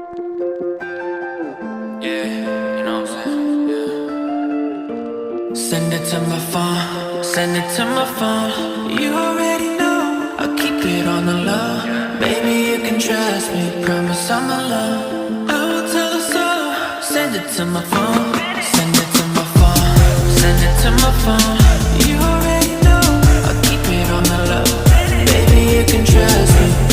Yeah, you know what I'm saying? Yeah. Send it to my phone, send it to my phone. You already know, I'll keep it on the low. Baby, you can trust me, promise I'm alone. I will tell us all. Send it to my phone, send it to my phone, send it to my phone. You already know, I'll keep it on the low. Baby, you can trust me.